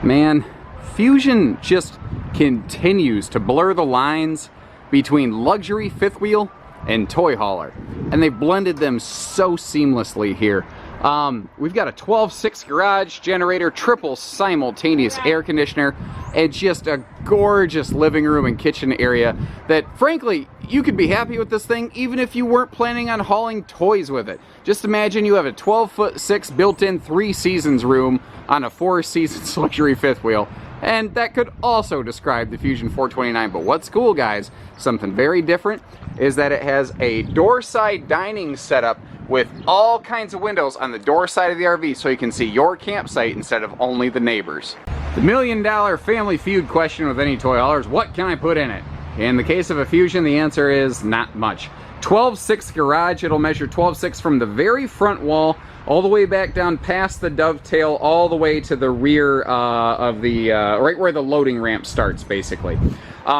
Man, Fuzion just continues to blur the lines between luxury fifth wheel and toy hauler, and they've blended them so seamlessly here. We've got a 12.6 garage generator, triple simultaneous air conditioner, and just a gorgeous living room and kitchen area that, frankly, you could be happy with this thing even if you weren't planning on hauling toys with it. Just imagine you have a 12'6" built-in 3 seasons room on a 4 seasons luxury fifth wheel. And that could also describe the Fuzion 429. But what's cool, guys, something very different, is that it has a door side dining setup with all kinds of windows on the door side of the RV so you can see your campsite instead of only the neighbors. The $1 million family feud question with any toy haulers: what can I put in it? In the case of a Fuzion, the answer is not much. 12.6 garage, it'll measure 12.6 from the very front wall all the way back down past the dovetail, all the way to the rear of the, right where the loading ramp starts, basically.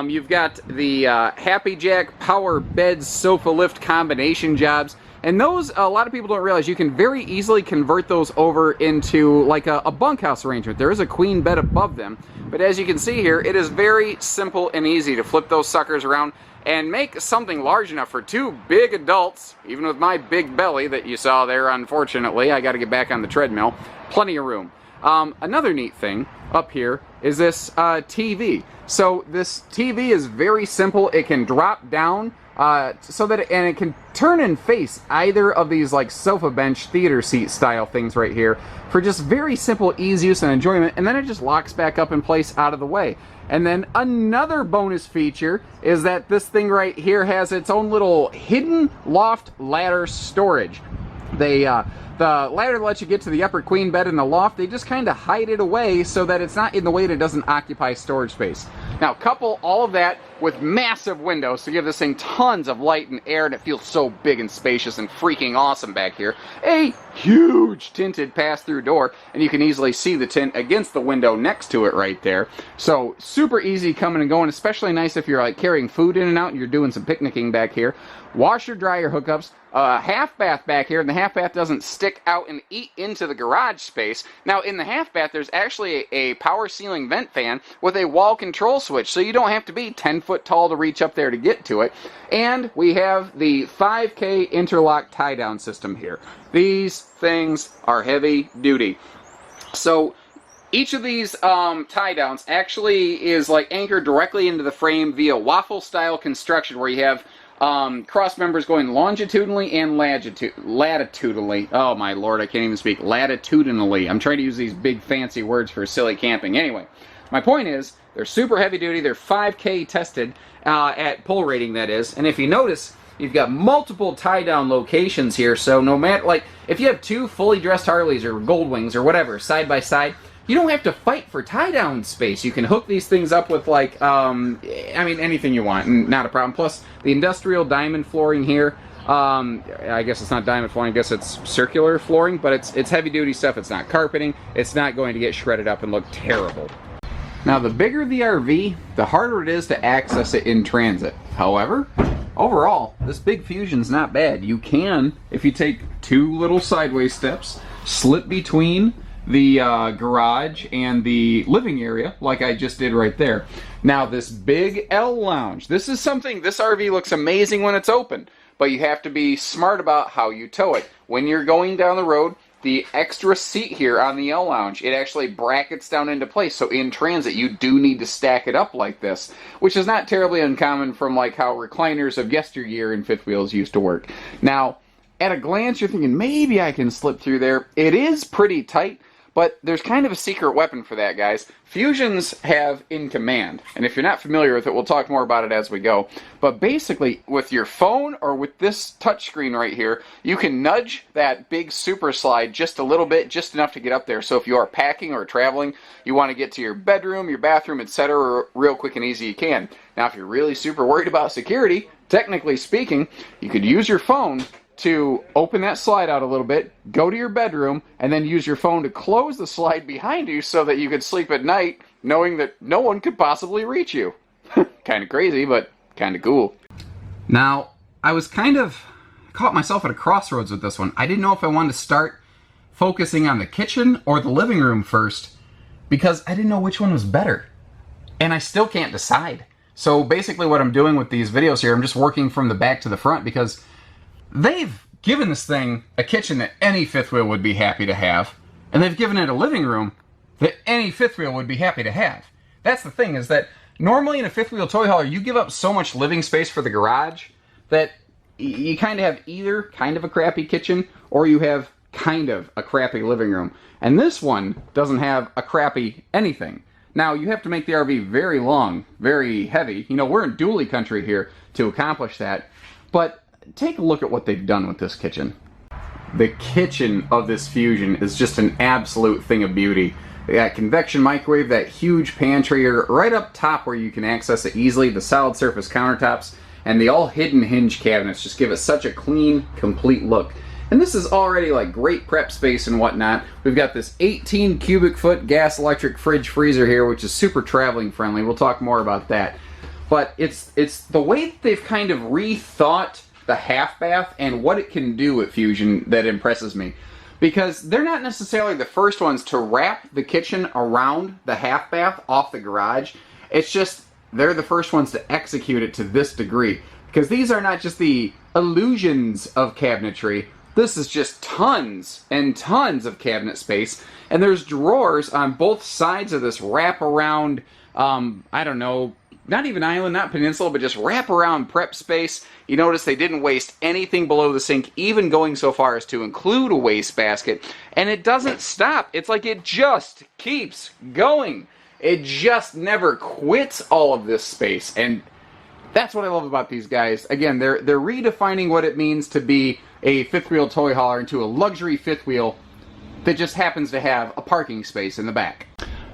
You've got the Happy Jack power bed sofa lift combination jobs, and those, a lot of people don't realize, you can very easily convert those over into like a bunkhouse arrangement. There is a queen bed above them, but as you can see here, it is very simple and easy to flip those suckers around and make something large enough for 2 big adults. Even with my big belly that you saw there, unfortunately, I got to get back on the treadmill. Plenty of room. Another neat thing up here is this TV. So this TV is very simple. It can drop down so that it can turn and face either of these like sofa bench theater seat style things right here for just very simple ease, use, and enjoyment, and then it just locks back up in place out of the way. And then another bonus feature is that this thing right here has its own little hidden loft ladder storage. The ladder that lets you get to the upper queen bed in the loft, they just kind of hide it away so that it's not in the way and it doesn't occupy storage space. Now, couple all of that with massive windows to give this thing tons of light and air, and it feels so big and spacious and freaking awesome back here. A huge tinted pass-through door, and you can easily see the tint against the window next to it right there. So super easy coming and going, especially nice if you're like carrying food in and out and you're doing some picnicking back here. Washer dryer hookups, half bath back here, and the half bath doesn't stick out and eat into the garage space. Now in the half bath there's actually a power ceiling vent fan with a wall control switch, so you don't have to be 10 foot tall to reach up there to get to it. And we have the 5K interlock tie down system here. These things are heavy duty. So each of these tie downs actually is like anchored directly into the frame via waffle style construction, where you have cross members going longitudinally and latitudinally. Oh my lord, I can't even speak. Latitudinally. I'm trying to use these big fancy words for silly camping. Anyway, my point is, they're super heavy duty. They're 5K tested at pull rating, that is. And if you notice, you've got multiple tie down locations here. So no matter, like, if you have 2 fully dressed Harleys or Goldwings or whatever side by side, you don't have to fight for tie-down space. You can hook these things up with, like, I mean, anything you want, not a problem. Plus, the industrial diamond flooring here, I guess it's not diamond flooring, I guess it's circular flooring, but it's heavy-duty stuff. It's not carpeting. It's not going to get shredded up and look terrible. Now, the bigger the RV, the harder it is to access it in transit. However, overall, this big Fuzion's not bad. You can, if you take 2 little sideways steps, slip between the garage and the living area, like I just did right there. Now, this big L lounge, this is something, this RV looks amazing when it's open, but you have to be smart about how you tow it. When you're going down the road, the extra seat here on the L lounge, it actually brackets down into place, so in transit you do need to stack it up like this, which is not terribly uncommon from like how recliners of yesteryear in fifth wheels used to work. Now, at a glance, you're thinking, maybe I can slip through there. It is pretty tight, but there's kind of a secret weapon for that, guys. Fuzions have In Command, and if you're not familiar with it, we'll talk more about it as we go. But basically, with your phone or with this touchscreen right here, you can nudge that big super slide just a little bit, just enough to get up there. So if you are packing or traveling, you want to get to your bedroom, your bathroom, etc., real quick and easy, you can. Now, if you're really super worried about security, technically speaking, you could use your phone to open that slide out a little bit, go to your bedroom, and then use your phone to close the slide behind you so that you could sleep at night knowing that no one could possibly reach you. Kind of crazy, but kind of cool. Now, I was caught myself at a crossroads with this one. I didn't know if I wanted to start focusing on the kitchen or the living room first, because I didn't know which one was better. And I still can't decide. So basically what I'm doing with these videos here, I'm just working from the back to the front because they've given this thing a kitchen that any fifth wheel would be happy to have. And they've given it a living room that any fifth wheel would be happy to have. That's the thing, is that normally in a fifth wheel toy hauler, you give up so much living space for the garage that you kind of have either kind of a crappy kitchen or you have kind of a crappy living room. And this one doesn't have a crappy anything. Now, you have to make the RV very long, very heavy. You know, we're in dually country here to accomplish that. But take a look at what they've done with this kitchen. The kitchen of this Fuzion is just an absolute thing of beauty. They got convection microwave, that huge pantry right up top where you can access it easily, the solid surface countertops, and the all hidden hinge cabinets just give it such a clean, complete look. And this is already like great prep space and whatnot. We've got this 18 cubic foot gas electric fridge freezer here, which is super traveling friendly. We'll talk more about that. But it's the way that they've kind of rethought the half bath and what it can do at Fuzion that impresses me. Because they're not necessarily the first ones to wrap the kitchen around the half bath off the garage. It's just they're the first ones to execute it to this degree. Because these are not just the illusions of cabinetry. This is just tons and tons of cabinet space. And there's drawers on both sides of this wraparound, I don't know, not even island, not peninsula, but just wraparound prep space. You notice they didn't waste anything below the sink, even going so far as to include a wastebasket. And it doesn't stop. It's like it just keeps going. It just never quits all of this space. And that's what I love about these guys. Again, they're redefining what it means to be a fifth wheel toy hauler into a luxury fifth wheel that just happens to have a parking space in the back.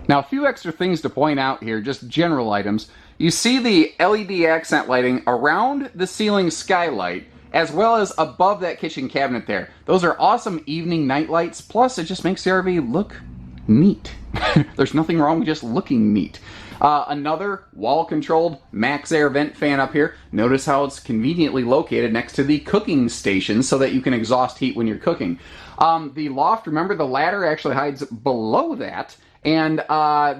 Now, a few extra things to point out here, just general items. You see the LED accent lighting around the ceiling skylight, as well as above that kitchen cabinet there. Those are awesome evening night lights, plus it just makes the RV look neat. There's nothing wrong with just looking neat. Another wall-controlled max air vent fan up here. Notice how it's conveniently located next to the cooking station so that you can exhaust heat when you're cooking. The loft, remember the ladder actually hides below that. And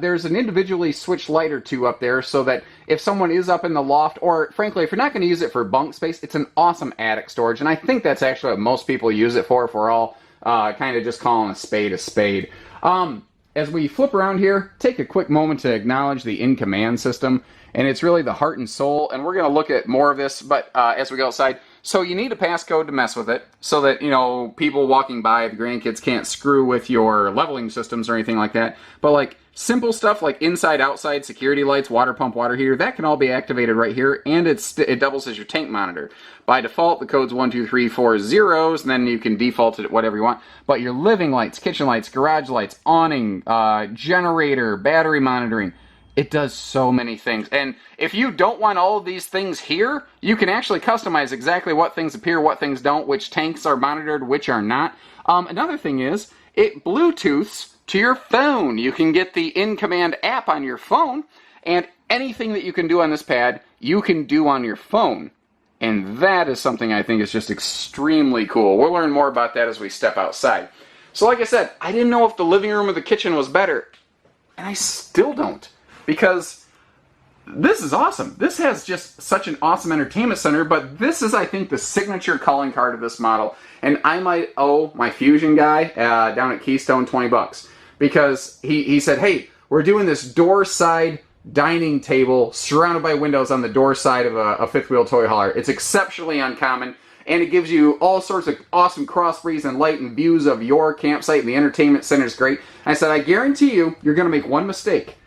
there's an individually switched light or two up there so that if someone is up in the loft, or frankly, if you're not going to use it for bunk space, it's an awesome attic storage. And I think that's actually what most people use it for if we're all kind of just calling a spade a spade. As we flip around here, take a quick moment to acknowledge the in-command system. And it's really the heart and soul. And we're going to look at more of this, but as we go outside. So you need a passcode to mess with it so that, you know, people walking by, the grandkids, can't screw with your leveling systems or anything like that. But like simple stuff like inside, outside, security lights, water pump, water heater, that can all be activated right here, and it doubles as your tank monitor. By default, the code's 1, 2, 3, 4 zeros, and then you can default it at whatever you want. But your living lights, kitchen lights, garage lights, awning, generator, battery monitoring, it does so many things. And if you don't want all of these things here, you can actually customize exactly what things appear, what things don't, which tanks are monitored, which are not. Another thing is, it Bluetooths to your phone. You can get the in-command app on your phone, and anything that you can do on this pad, you can do on your phone. And that is something I think is just extremely cool. We'll learn more about that as we step outside. So like I said, I didn't know if the living room or the kitchen was better. And I still don't. Because this is awesome. This has just such an awesome entertainment center, but this is, I think, the signature calling card of this model. And I might owe my Fuzion guy down at Keystone 20 bucks. Because he said, hey, we're doing this door side dining table surrounded by windows on the door side of a fifth wheel toy hauler. It's exceptionally uncommon, and it gives you all sorts of awesome cross breeze and light and views of your campsite, and the entertainment center is great. And I said, I guarantee you're going to make one mistake.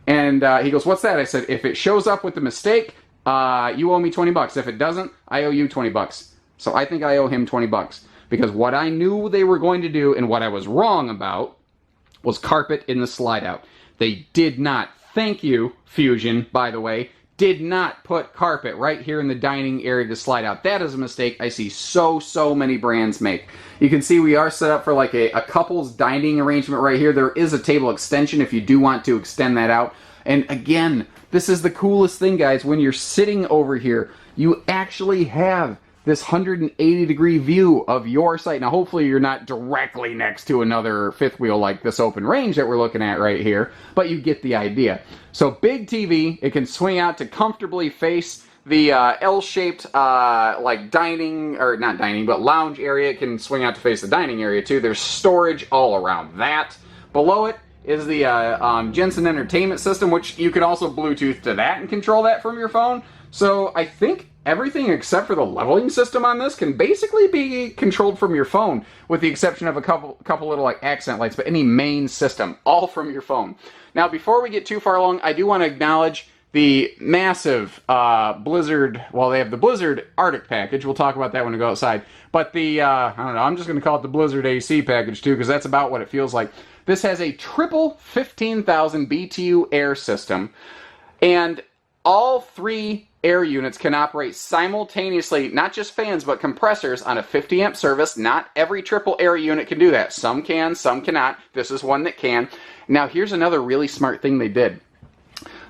And he goes, what's that? I said, if it shows up with the mistake, you owe me 20 bucks. If it doesn't, I owe you 20 bucks. So I think I owe him 20 bucks. Because what I knew they were going to do, and what I was wrong about, was carpet in the slide out. They did not, thank you, Fuzion, by the way, did not put carpet right here in the dining area to slide out. That is a mistake I see so many brands make. You can see we are set up for like a couple's dining arrangement right here. There is a table extension if you do want to extend that out. And again, this is the coolest thing, guys. When you're sitting over here, you actually have this 180-degree view of your site. Now, hopefully you're not directly next to another fifth wheel like this open range that we're looking at right here, but you get the idea. So big TV, it can swing out to comfortably face the L-shaped like dining, or not dining, but lounge area. It can swing out to face the dining area too. There's storage all around that. Below it is the Jensen Entertainment System, which you can also Bluetooth to that and control that from your phone. So I think everything except for the leveling system on this can basically be controlled from your phone, with the exception of a couple little like accent lights, but any main system, all from your phone. Now, before we get too far along, I do want to acknowledge the massive Blizzard, well, they have the Blizzard Arctic package. We'll talk about that when we go outside. But the, I don't know, I'm just going to call it the Blizzard AC package too, because that's about what it feels like. This has a triple 15,000 BTU air system, and all 3 air units can operate simultaneously, not just fans, but compressors on a 50 amp service. Not every triple air unit can do that. Some can, some cannot. This is one that can. Now, here's another really smart thing they did.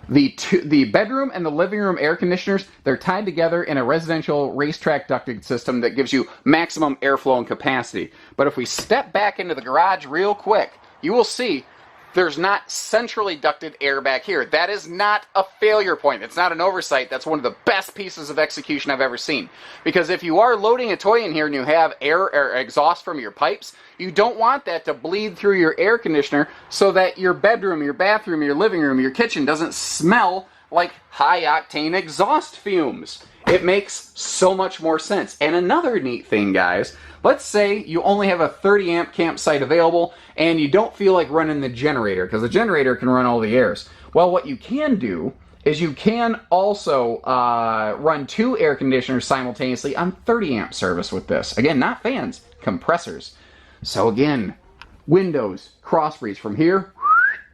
The bedroom and the living room air conditioners, they're tied together in a residential racetrack ducted system that gives you maximum airflow and capacity. But if we step back into the garage real quick, you will see there's not centrally ducted air back here. That is not a failure point. It's not an oversight. That's one of the best pieces of execution I've ever seen. Because if you are loading a toy in here and you have air or exhaust from your pipes, you don't want that to bleed through your air conditioner so that your bedroom, your bathroom, your living room, your kitchen doesn't smell like high-octane exhaust fumes. It makes so much more sense. And another neat thing, guys, let's say you only have a 30 amp campsite available and you don't feel like running the generator, because the generator can run all the airs. Well, what you can do is you can also run 2 air conditioners simultaneously on 30 amp service with this. Again, not fans, compressors. So again, windows, cross breeze from here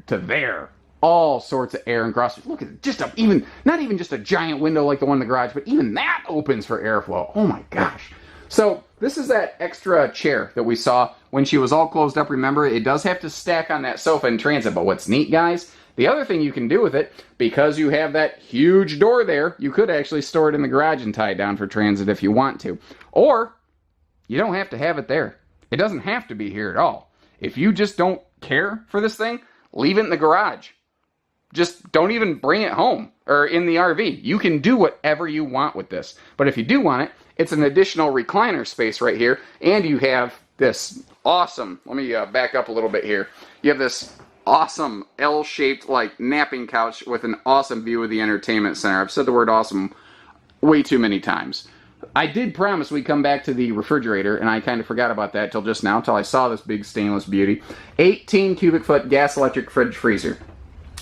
to there. All sorts of air and cross. Look at just not even just a giant window like the one in the garage, but even that opens for airflow. Oh my gosh. So this is that extra chair that we saw when she was all closed up. Remember, it does have to stack on that sofa in transit, but what's neat, guys, the other thing you can do with it, because you have that huge door there, you could actually store it in the garage and tie it down for transit if you want to. Or you don't have to have it there. It doesn't have to be here at all. If you just don't care for this thing, leave it in the garage. Just don't even bring it home or in the RV. You can do whatever you want with this. But if you do want it, it's an additional recliner space right here. And you have this awesome, let me back up a little bit here. You have this awesome L-shaped like napping couch with an awesome view of the entertainment center. I've said the word awesome way too many times. I did promise we'd come back to the refrigerator, and I kind of forgot about that till just now, till I saw this big stainless beauty. 18 cubic foot gas electric fridge freezer.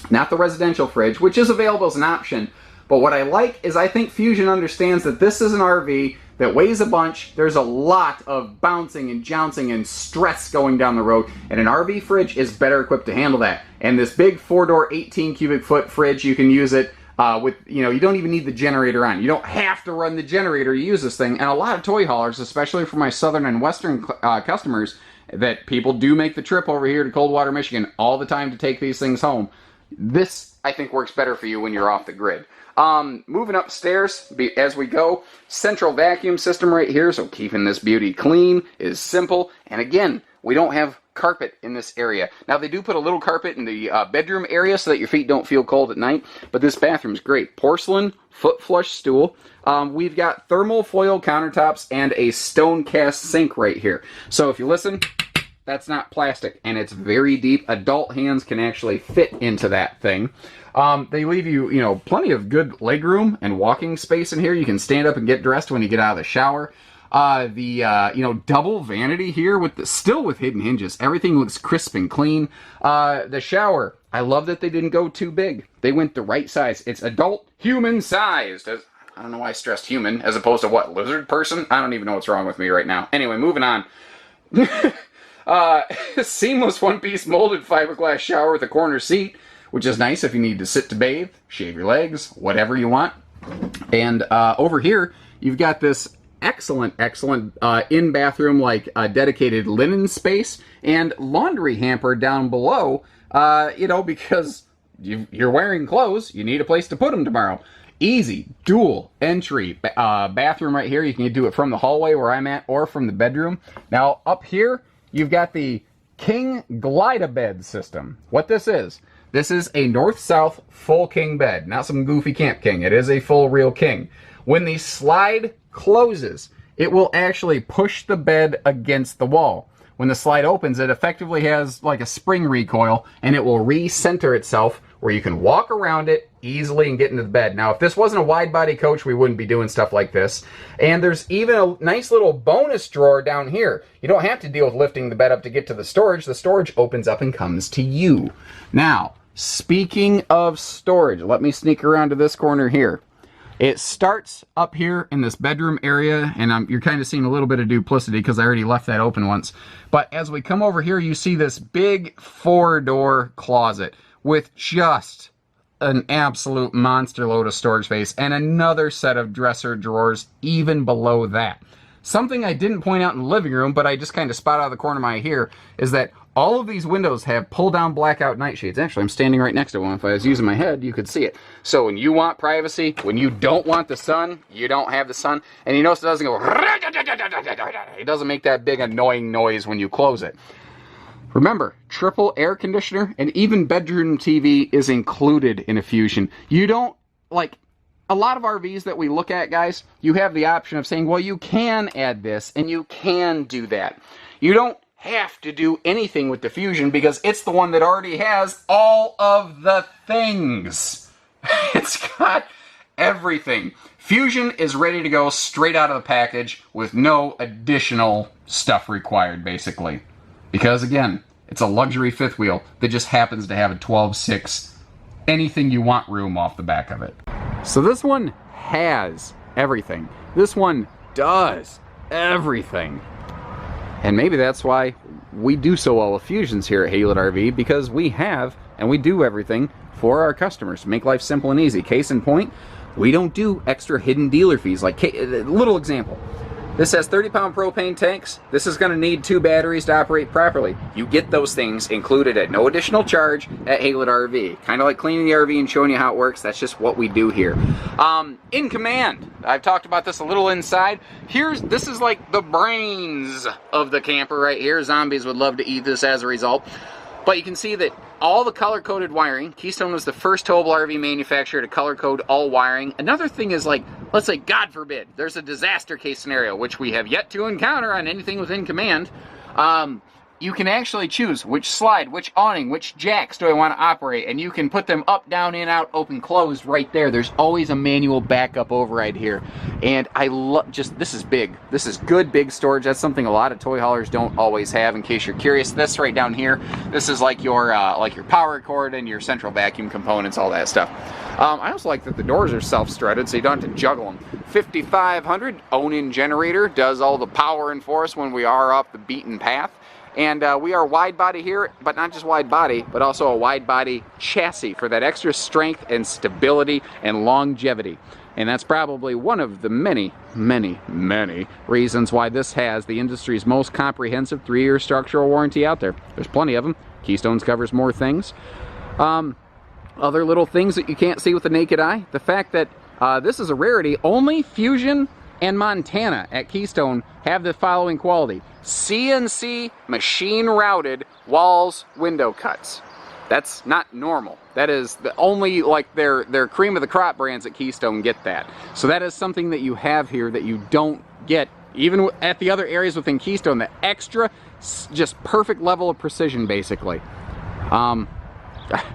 Not the residential fridge, which is available as an option. But what I like is I think Fuzion understands that this is an RV that weighs a bunch. There's a lot of bouncing and jouncing and stress going down the road, and an RV fridge is better equipped to handle that. And this big 4-door, 18 cubic foot fridge, you can use it with, you don't even need the generator on. You don't have to run the generator to use this thing. And a lot of toy haulers, especially for my southern and western customers, that people do make the trip over here to Coldwater, Michigan all the time to take these things home. This, I think, works better for you when you're off the grid. Moving upstairs as we go, central vacuum system right here, so keeping this beauty clean is simple. And again, we don't have carpet in this area. Now, they do put a little carpet in the bedroom area so that your feet don't feel cold at night, but this bathroom's great. Porcelain, foot flush stool. We've got thermal foil countertops and a stone cast sink right here. So if you listen, that's not plastic, and it's very deep. Adult hands can actually fit into that thing. They leave you, plenty of good leg room and walking space in here. You can stand up and get dressed when you get out of the shower. Double vanity here still with hidden hinges. Everything looks crisp and clean. The shower, I love that they didn't go too big. They went the right size. It's adult, human sized. I don't know why I stressed human as opposed to what, lizard person? I don't even know what's wrong with me right now. Anyway, moving on. Seamless one-piece molded fiberglass shower with a corner seat, which is nice if you need to sit to bathe, shave your legs, whatever you want. And over here, you've got this excellent in-bathroom dedicated linen space and laundry hamper down below, because you're wearing clothes, you need a place to put them tomorrow. Easy, dual entry bathroom right here. You can do it from the hallway where I'm at or from the bedroom. Now up here, you've got the King Glide-A-Bed system. What this is a north-south full king bed. Not some goofy Camp King. It is a full real king. When the slide closes, it will actually push the bed against the wall. When the slide opens, it effectively has like a spring recoil, and it will recenter itself where you can walk around it easily and get into the bed. Now, if this wasn't a wide-body coach, we wouldn't be doing stuff like this. And there's even a nice little bonus drawer down here. You don't have to deal with lifting the bed up to get to the storage. The storage opens up and comes to you. Now, speaking of storage, let me sneak around to this corner here. It starts up here in this bedroom area, and you're kind of seeing a little bit of duplicity because I already left that open once. But as we come over here, you see this big 4-door closet with just an absolute monster load of storage space and another set of dresser drawers even below that. Something I didn't point out in the living room, but I just kind of spot out of the corner of my eye here, is that all of these windows have pull-down blackout nightshades. Actually, I'm standing right next to one. If I was using my head, you could see it. So when you want privacy, when you don't want the sun, you don't have the sun. And you notice it doesn't go... It doesn't make that big annoying noise when you close it. Remember, triple air conditioner and even bedroom TV is included in a Fuzion. You don't, like... A lot of RVs that we look at, guys, you have the option of saying, well, you can add this and you can do that. You don't have to do anything with the Fuzion because it's the one that already has all of the things. It's got everything. Fuzion is ready to go straight out of the package with no additional stuff required, basically. Because, again, it's a luxury fifth wheel that just happens to have a 12.6 anything you want room off the back of it. So this one has everything. This one does everything. And maybe that's why we do so well with Fuzions here at Haylett RV, because we have and we do everything for our customers to make life simple and easy. Case in point, we don't do extra hidden dealer fees. Like, little example. This has 30-pound propane tanks. This is going to need 2 batteries to operate properly. You get those things included at no additional charge at Haylett RV. Kind of like cleaning the RV and showing you how it works. That's just what we do here. In command, I've talked about this a little inside. This is like the brains of the camper right here. Zombies would love to eat this as a result. But you can see that all the color-coded wiring. Keystone was the first towable RV manufacturer to color-code all wiring. Another thing is, like, let's say, God forbid, there's a disaster case scenario, which we have yet to encounter on anything within command. You can actually choose which slide, which awning, which jacks do I want to operate, and you can put them up, down, in, out, open, closed right there. There's always a manual backup override here. And I love, this is big. This is good big storage. That's something a lot of toy haulers don't always have, in case you're curious. This right down here, this is like your power cord and your central vacuum components, all that stuff. I also like that the doors are self-strutted, so you don't have to juggle them. 5500 Awning generator does all the powering for us when we are off the beaten path. And we are wide body here, but not just wide body, but also a wide body chassis for that extra strength and stability and longevity. And that's probably one of the many, many, many reasons why this has the industry's most comprehensive 3-year structural warranty out there. There's plenty of them. Keystone's covers more things. Other little things that you can't see with the naked eye. The fact that this is a rarity. Only Fuzion and Montana at Keystone have the following quality: CNC machine routed walls window cuts. That's not normal. That is the only, like, their cream of the crop brands at Keystone get that. So that is something that you have here that you don't get even at the other areas within Keystone. The extra, just perfect level of precision, basically.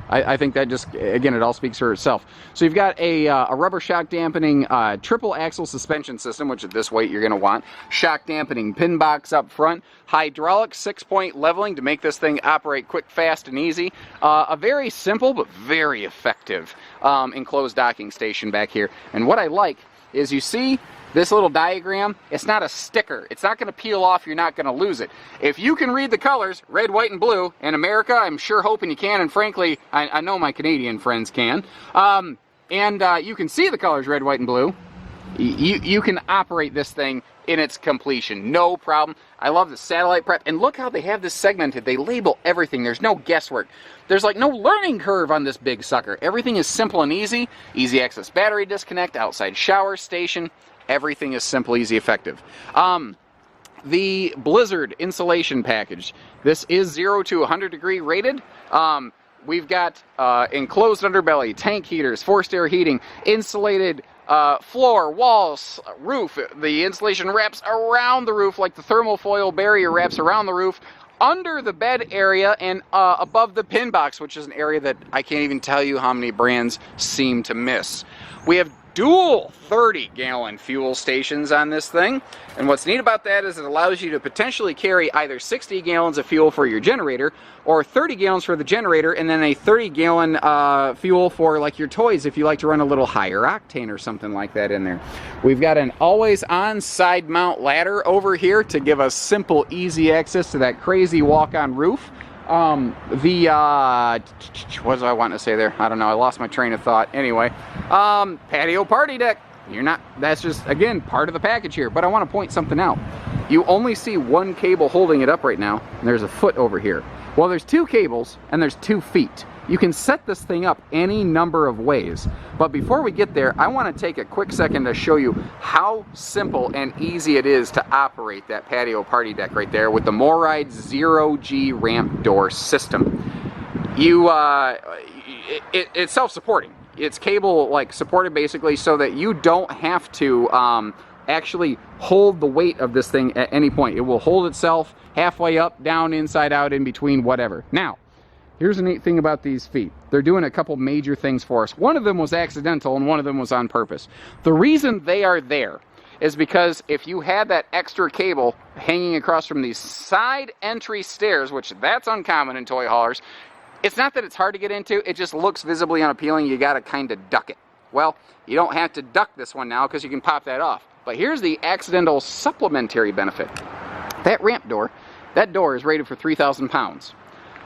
I think that just, again, it all speaks for itself. So you've got a rubber shock dampening triple axle suspension system, which at this weight you're going to want. Shock dampening pin box up front. Hydraulic 6-point leveling to make this thing operate quick, fast, and easy. A very simple but very effective enclosed docking station back here. And what I like is, you see this little diagram, it's not a sticker. It's not going to peel off. You're not going to lose it. If you can read the colors, red, white, and blue, in America, I'm sure hoping you can, and frankly, I know my Canadian friends can, and you can see the colors red, white, and blue, you can operate this thing in its completion. No problem. I love the satellite prep, and look how they have this segmented. They label everything. There's no guesswork. There's like no learning curve on this big sucker. Everything is simple and easy. Easy access battery disconnect, outside shower station. Everything is simple, easy, effective. The Blizzard insulation package. This is 0 to 100 degree rated. We've got enclosed underbelly, tank heaters, forced air heating, insulated floor, walls, roof. The insulation wraps around the roof like the thermal foil barrier wraps around the roof, under the bed area, and above the pin box, which is an area that I can't even tell you how many brands seem to miss. We have dual 30-gallon fuel stations on this thing, and what's neat about that is it allows you to potentially carry either 60 gallons of fuel for your generator or 30 gallons for the generator, and then a 30-gallon fuel for like your toys if you like to run a little higher octane or something like that in there. We've got an always-on side mount ladder over here to give us simple, easy access to that crazy walk-on roof. What was I wanting to say there? I don't know. I lost my train of thought. Anyway, patio party deck. That's just, again, part of the package here. But I want to point something out. You only see one cable holding it up right now, and there's a foot over here. Well, there's two cables, and there's 2 feet. You can set this thing up any number of ways. But before we get there, I want to take a quick second to show you how simple and easy it is to operate that patio party deck right there with the MORryde 0G ramp door system. It's self-supporting. It's cable like supported basically so that you don't have to actually hold the weight of this thing at any point. It will hold itself halfway up, down, inside out, in between, whatever. Now, here's the neat thing about these feet. They're doing a couple major things for us. One of them was accidental and one of them was on purpose. The reason they are there is because if you had that extra cable hanging across from these side entry stairs, which that's uncommon in toy haulers, it's not that it's hard to get into, it just looks visibly unappealing. You gotta kind of duck it. Well, you don't have to duck this one now because you can pop that off. But here's the accidental supplementary benefit. That ramp door, that door is rated for 3,000 pounds.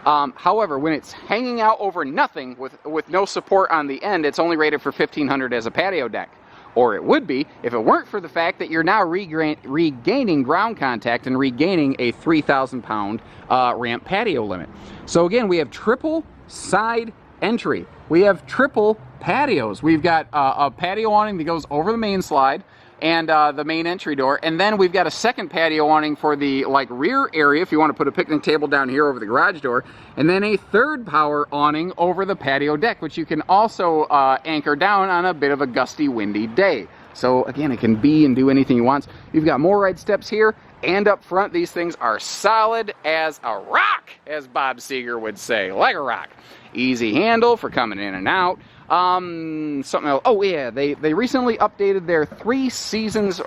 However, when it's hanging out over nothing with no support on the end, it's only rated for 1,500 as a patio deck. Or it would be if it weren't for the fact that you're now regaining ground contact and regaining a 3,000 pound ramp patio limit. So again, we have triple side entry. We have triple patios. We've got a patio awning that goes over the main slide and the main entry door, and then we've got a second patio awning for the like rear area if you want to put a picnic table down here over the garage door, and then a third power awning over the patio deck, which you can also anchor down on a bit of a gusty, windy day. So again, it can be and do anything you want. You've got MORryde steps here and up front. These things are solid as a rock, as Bob Seger would say, like a rock. Easy handle for coming in and out. Something else. Oh yeah, they recently updated their 3 seasons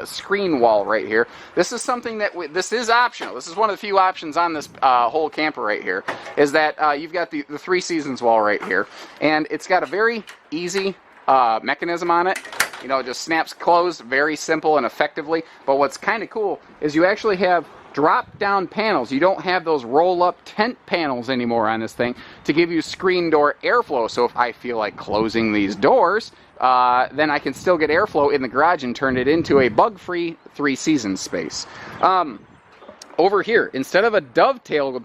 screen wall right here. This is something that this is optional. This is one of the few options on this whole camper right here, is that you've got the 3 seasons wall right here, and it's got a very easy mechanism on it. You know, it just snaps closed very simple and effectively. But what's kind of cool is you actually have drop-down panels. You don't have those roll-up tent panels anymore on this thing to give you screen door airflow. So if I feel like closing these doors, then I can still get airflow in the garage and turn it into a bug-free 3 seasons space. Over here, instead of a dovetail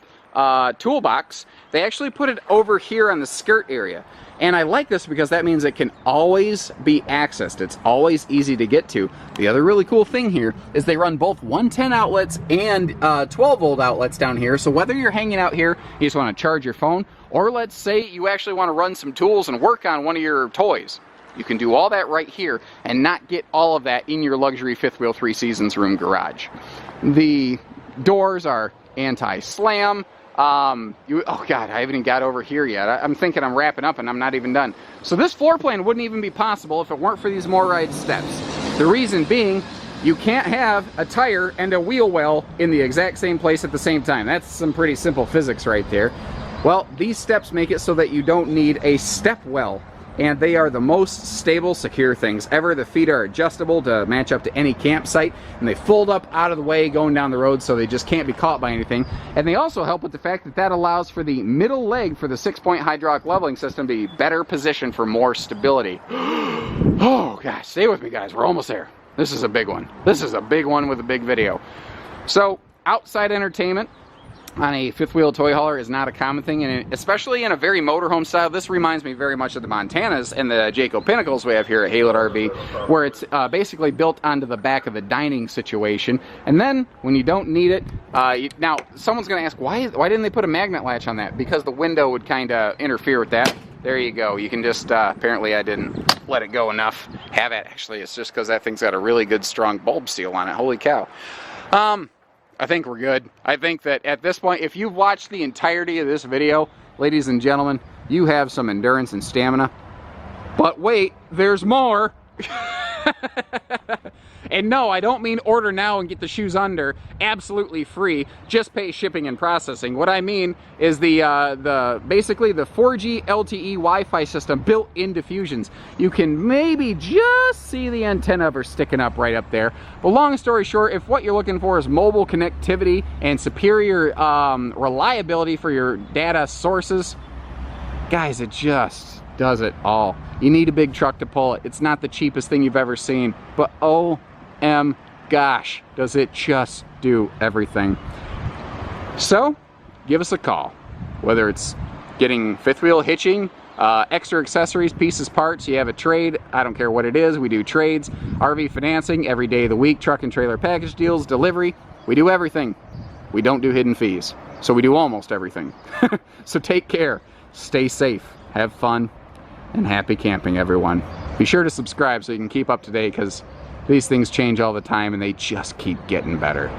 toolbox, they actually put it over here on the skirt area. And I like this because that means it can always be accessed. It's always easy to get to. The other really cool thing here is they run both 110 outlets and 12 volt outlets down here. So whether you're hanging out here, you just want to charge your phone, or let's say you actually want to run some tools and work on one of your toys, you can do all that right here and not get all of that in your luxury fifth wheel 3 seasons room garage. The doors are anti-slam. Oh God, I haven't even got over here yet. I'm thinking I'm wrapping up and I'm not even done. So this floor plan wouldn't even be possible if it weren't for these MORryde steps. The reason being, you can't have a tire and a wheel well in the exact same place at the same time. That's some pretty simple physics right there. Well, these steps make it so that you don't need a step well, and they are the most stable, secure things ever. The feet are adjustable to match up to any campsite, and they fold up out of the way going down the road so they just can't be caught by anything. And they also help with the fact that that allows for the middle leg for the 6-point hydraulic leveling system to be better positioned for more stability. Oh gosh, stay with me guys, we're almost there. This is a big one. This is a big one with a big video. So, outside entertainment on a fifth wheel toy hauler is not a common thing, and especially in a very motorhome style. This reminds me very much of the Montanas and the Jayco Pinnacles we have here at Haylett RV, where it's basically built onto the back of the dining situation. And then when you don't need it, now someone's going to ask, why didn't they put a magnet latch on that? Because the window would kind of interfere with that. There you go. You can just, apparently I didn't let it go enough. Have it. Actually, it's just because that thing's got a really good strong bulb seal on it. Holy cow. I think we're good. I think that at this point, if you've watched the entirety of this video, ladies and gentlemen, you have some endurance and stamina. But wait, there's more. And no, I don't mean order now and get the shoes under absolutely free. Just pay shipping and processing. What I mean is basically the 4G LTE Wi-Fi system built into Fuzions. You can maybe just see the antenna of her sticking up right up there. But long story short, if what you're looking for is mobile connectivity and superior reliability for your data sources, guys, it just does it all. You need a big truck to pull it. It's not the cheapest thing you've ever seen, but gosh, does it just do everything. So give us a call, whether it's getting fifth wheel hitching, extra accessories, pieces, parts, you have a trade, I don't care what it is, we do trades, RV financing every day of the week, truck and trailer package deals, delivery, we do everything. We don't do hidden fees, so we do almost everything. So take care, stay safe, have fun, and happy camping, everyone. Be sure to subscribe so you can keep up to date, because these things change all the time and they just keep getting better.